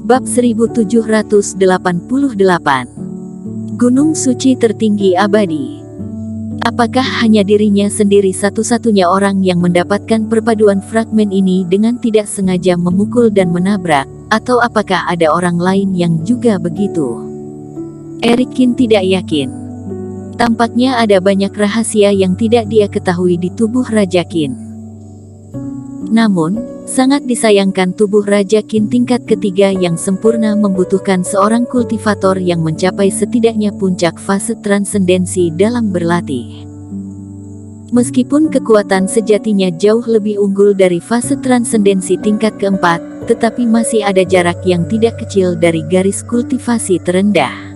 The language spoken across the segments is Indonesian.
Bab 1788. Gunung Suci Tertinggi Abadi. Apakah hanya dirinya sendiri satu-satunya orang yang mendapatkan perpaduan fragmen ini dengan tidak sengaja memukul dan menabrak, atau apakah ada orang lain yang juga begitu? Erik Kin tidak yakin. Tampaknya ada banyak rahasia yang tidak dia ketahui di tubuh Raja Qin. Namun, sangat disayangkan tubuh Raja Qin tingkat ketiga yang sempurna membutuhkan seorang kultivator yang mencapai setidaknya puncak fase transendensi dalam berlatih. Meskipun kekuatan sejatinya jauh lebih unggul dari fase transendensi tingkat keempat, tetapi masih ada jarak yang tidak kecil dari garis kultivasi terendah.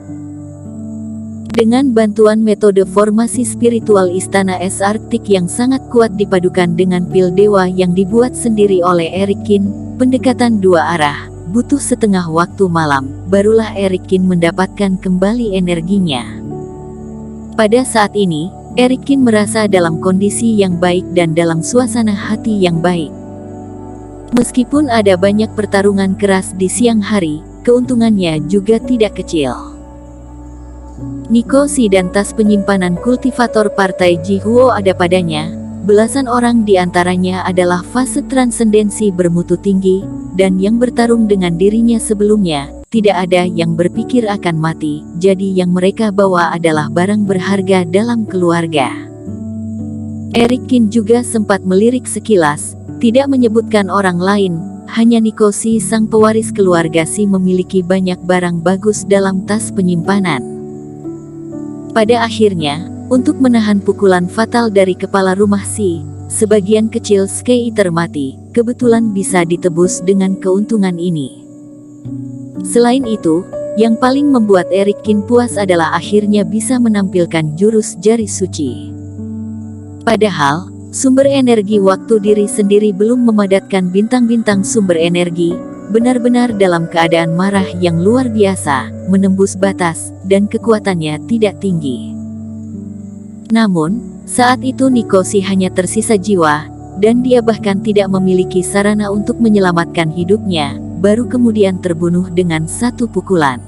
Dengan bantuan metode formasi spiritual Istana Es Arktik yang sangat kuat dipadukan dengan pil dewa yang dibuat sendiri oleh Erik Kin, pendekatan dua arah, butuh setengah waktu malam, barulah Erik Kin mendapatkan kembali energinya. Pada saat ini, Erik Kin merasa dalam kondisi yang baik dan dalam suasana hati yang baik. Meskipun ada banyak pertarungan keras di siang hari, keuntungannya juga tidak kecil. Nikosi dan tas penyimpanan kultivator partai Jihuo ada padanya, belasan orang di antaranya adalah fase transendensi bermutu tinggi, dan yang bertarung dengan dirinya sebelumnya, tidak ada yang berpikir akan mati, jadi yang mereka bawa adalah barang berharga dalam keluarga. Erik Kin juga sempat melirik sekilas, tidak menyebutkan orang lain, hanya Nikosi sang pewaris keluarga Si memiliki banyak barang bagus dalam tas penyimpanan. Pada akhirnya, untuk menahan pukulan fatal dari kepala rumah Si, sebagian kecil Skeeter mati, kebetulan bisa ditebus dengan keuntungan ini. Selain itu, yang paling membuat Erik Kin puas adalah akhirnya bisa menampilkan jurus jari suci. Padahal, sumber energi waktu diri sendiri belum memadatkan bintang-bintang sumber energi, benar-benar dalam keadaan marah yang luar biasa, menembus batas, dan kekuatannya tidak tinggi. Namun, saat itu Nikosi hanya tersisa jiwa, dan dia bahkan tidak memiliki sarana untuk menyelamatkan hidupnya, baru kemudian terbunuh dengan satu pukulan.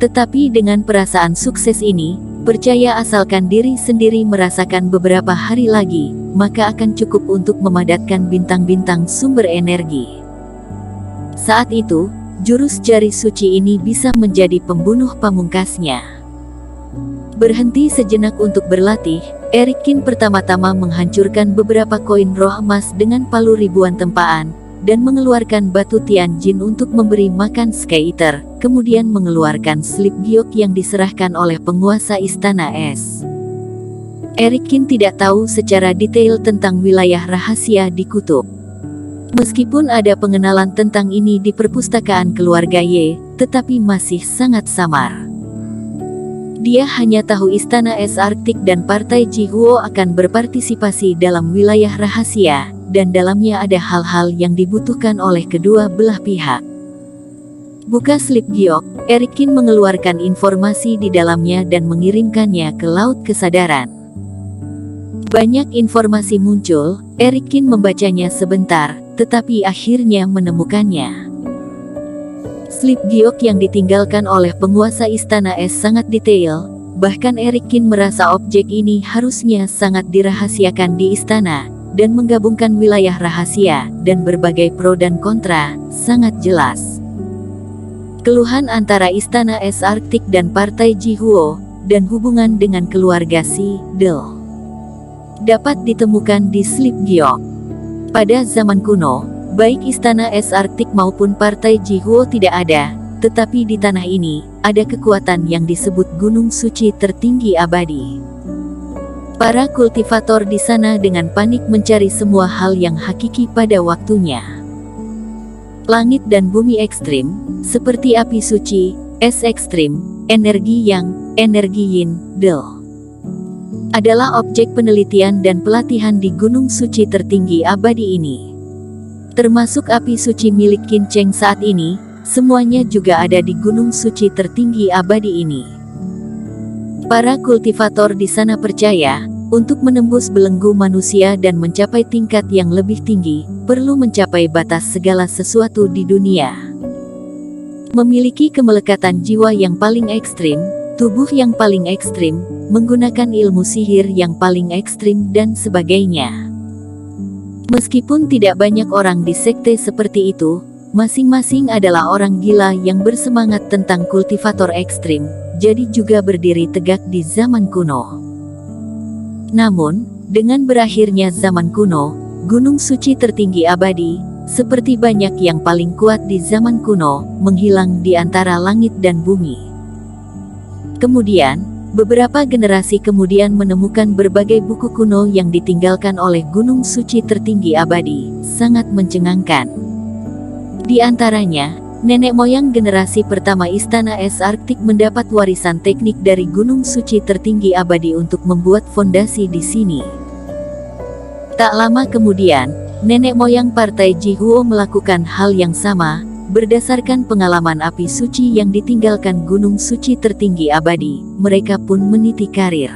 Tetapi dengan perasaan sukses ini, percaya asalkan diri sendiri merasakan beberapa hari lagi, maka akan cukup untuk memadatkan bintang-bintang sumber energi. Saat itu, jurus jari suci ini bisa menjadi pembunuh pamungkasnya. Berhenti sejenak untuk berlatih, Erik Kin pertama-tama menghancurkan beberapa koin roh emas dengan palu ribuan tempaan, dan mengeluarkan batu Tianjin untuk memberi makan Skeeter, kemudian mengeluarkan slip giok yang diserahkan oleh penguasa Istana Es. Erik Kin tidak tahu secara detail tentang wilayah rahasia di kutub. Meskipun ada pengenalan tentang ini di perpustakaan keluarga Ye, tetapi masih sangat samar. Dia hanya tahu Istana Es Arktik dan Partai Jihuo akan berpartisipasi dalam wilayah rahasia, dan dalamnya ada hal-hal yang dibutuhkan oleh kedua belah pihak. Buka slip giok, Erik Kin mengeluarkan informasi di dalamnya dan mengirimkannya ke Laut Kesadaran. Banyak informasi muncul, Erik Kin membacanya sebentar, tetapi akhirnya menemukannya. Slip giok yang ditinggalkan oleh penguasa Istana Es sangat detail, bahkan Erik Kin merasa objek ini harusnya sangat dirahasiakan di istana, dan menggabungkan wilayah rahasia, dan berbagai pro dan kontra, sangat jelas. Keluhan antara Istana Es Arktik dan Partai Jihuo, dan hubungan dengan keluarga Si, dapat ditemukan di slip giok. Pada zaman kuno, baik Istana Es Arktik maupun Partai Jihuo tidak ada, tetapi di tanah ini, ada kekuatan yang disebut Gunung Suci Tertinggi Abadi. Para kultivator di sana dengan panik mencari semua hal yang hakiki pada waktunya. Langit dan bumi ekstrim, seperti api suci, es ekstrim, energi yang, energi yin, adalah objek penelitian dan pelatihan di Gunung Suci Tertinggi Abadi ini. Termasuk api suci milik Qin Cheng saat ini, semuanya juga ada di Gunung Suci Tertinggi Abadi ini. Para kultivator di sana percaya, untuk menembus belenggu manusia dan mencapai tingkat yang lebih tinggi, perlu mencapai batas segala sesuatu di dunia. Memiliki kemelekatan jiwa yang paling ekstrim, tubuh yang paling ekstrim, menggunakan ilmu sihir yang paling ekstrim dan sebagainya. Meskipun tidak banyak orang di sekte seperti itu, masing-masing adalah orang gila yang bersemangat tentang kultivator ekstrim, jadi juga berdiri tegak di zaman kuno. Namun, dengan berakhirnya zaman kuno, gunung suci tertinggi abadi, seperti banyak yang paling kuat di zaman kuno, menghilang di antara langit dan bumi. Kemudian, beberapa generasi kemudian menemukan berbagai buku kuno yang ditinggalkan oleh gunung suci tertinggi abadi, sangat mencengangkan. Di antaranya, nenek moyang generasi pertama Istana Es Arktik mendapat warisan teknik dari gunung suci tertinggi abadi untuk membuat fondasi di sini. Tak lama kemudian, nenek moyang partai Jihuo melakukan hal yang sama, berdasarkan pengalaman api suci yang ditinggalkan gunung suci tertinggi abadi, mereka pun meniti karir.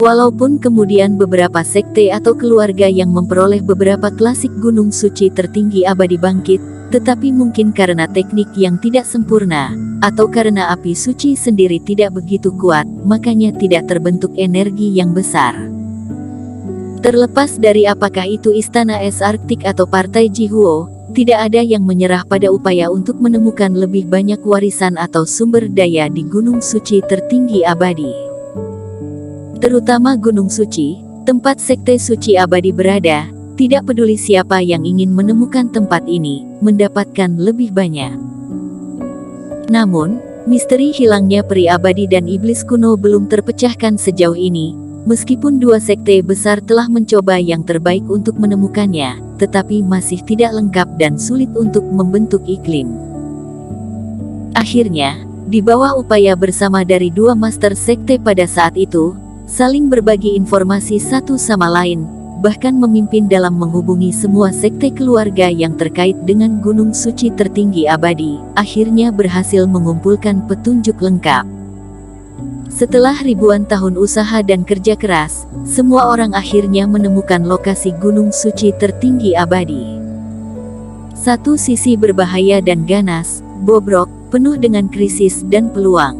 Walaupun kemudian beberapa sekte atau keluarga yang memperoleh beberapa klasik gunung suci tertinggi abadi bangkit, tetapi mungkin karena teknik yang tidak sempurna, atau karena api suci sendiri tidak begitu kuat, makanya tidak terbentuk energi yang besar. Terlepas dari apakah itu Istana Es Arktik atau Partai Jihuo, tidak ada yang menyerah pada upaya untuk menemukan lebih banyak warisan atau sumber daya di gunung suci tertinggi abadi. Terutama gunung suci, tempat sekte suci abadi berada, tidak peduli siapa yang ingin menemukan tempat ini, mendapatkan lebih banyak. Namun, misteri hilangnya peri abadi dan iblis kuno belum terpecahkan sejauh ini, meskipun dua sekte besar telah mencoba yang terbaik untuk menemukannya, tetapi masih tidak lengkap dan sulit untuk membentuk iklim. Akhirnya, di bawah upaya bersama dari dua master sekte pada saat itu, saling berbagi informasi satu sama lain, bahkan memimpin dalam menghubungi semua sekte keluarga yang terkait dengan gunung suci tertinggi abadi, akhirnya berhasil mengumpulkan petunjuk lengkap. Setelah ribuan tahun usaha dan kerja keras, semua orang akhirnya menemukan lokasi gunung suci tertinggi abadi. Satu sisi berbahaya dan ganas, bobrok, penuh dengan krisis dan peluang,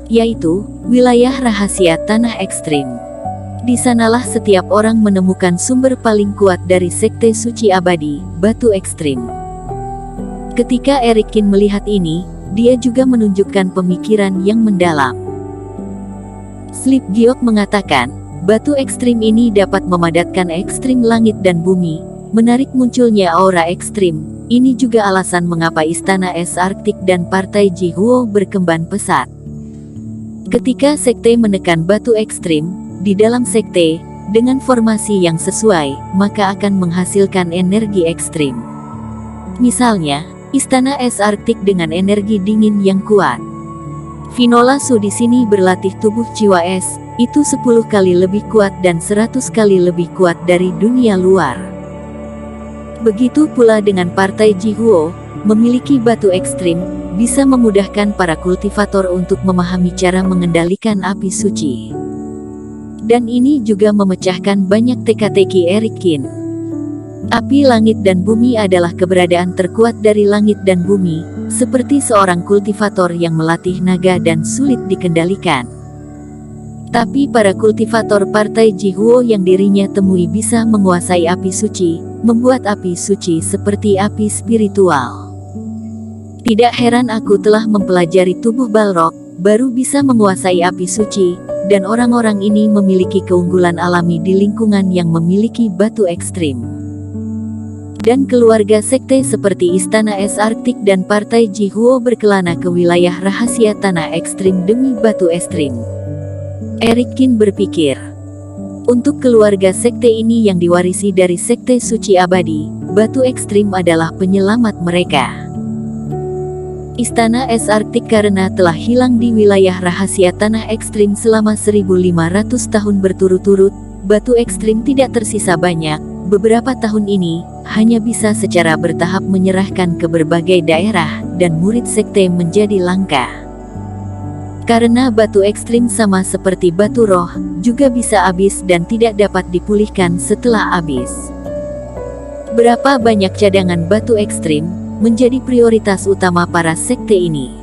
yaitu wilayah rahasia tanah ekstrim. Di sanalah setiap orang menemukan sumber paling kuat dari sekte suci abadi, batu ekstrim. Ketika Erikin melihat ini, dia juga menunjukkan pemikiran yang mendalam. Slip Giok mengatakan, batu ekstrim ini dapat memadatkan ekstrim langit dan bumi, menarik munculnya aura ekstrim. Ini juga alasan mengapa Istana Es Arktik dan Partai Jihuo berkembang pesat. Ketika sekte menekan batu ekstrim, di dalam sekte, dengan formasi yang sesuai, maka akan menghasilkan energi ekstrim. Misalnya, Istana Es Arktik dengan energi dingin yang kuat. Finola Su di sini berlatih tubuh jiwa es, itu 10 kali lebih kuat dan 100 kali lebih kuat dari dunia luar. Begitu pula dengan Partai Jihuo, memiliki batu ekstrim, bisa memudahkan para kultivator untuk memahami cara mengendalikan api suci. Dan ini juga memecahkan banyak teka-teki Erikin. Api langit dan bumi adalah keberadaan terkuat dari langit dan bumi, seperti seorang kultivator yang melatih naga dan sulit dikendalikan. Tapi para kultivator Partai Jihuo yang dirinya temui bisa menguasai api suci, membuat api suci seperti api spiritual. Tidak heran aku telah mempelajari tubuh Balrog, baru bisa menguasai api suci, dan orang-orang ini memiliki keunggulan alami di lingkungan yang memiliki batu ekstrim. Dan keluarga sekte seperti Istana Es Arktik dan Partai Jihuo berkelana ke wilayah rahasia tanah ekstrim demi batu ekstrim. Erikin berpikir, untuk keluarga sekte ini yang diwarisi dari sekte suci abadi, batu ekstrim adalah penyelamat mereka. Istana Es Arktik karena telah hilang di wilayah rahasia tanah ekstrim selama 1500 tahun berturut-turut, batu ekstrim tidak tersisa banyak. Beberapa tahun ini, hanya bisa secara bertahap menyerahkan ke berbagai daerah, dan murid sekte menjadi langka. Karena batu ekstrim sama seperti batu roh, juga bisa habis dan tidak dapat dipulihkan setelah habis. Berapa banyak cadangan batu ekstrim, menjadi prioritas utama para sekte ini.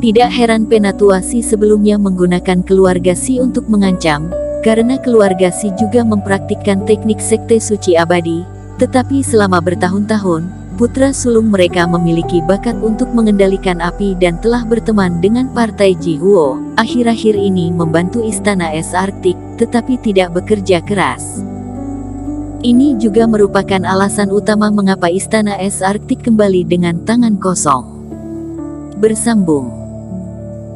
Tidak heran Penatua Si sebelumnya menggunakan keluarga Si untuk mengancam, karena keluarga Si juga mempraktikkan teknik sekte suci abadi, tetapi selama bertahun-tahun, putra sulung mereka memiliki bakat untuk mengendalikan api dan telah berteman dengan partai Jihuo. Akhir-akhir ini membantu Istana Es Arktik, tetapi tidak bekerja keras. Ini juga merupakan alasan utama mengapa Istana Es Arktik kembali dengan tangan kosong. Bersambung.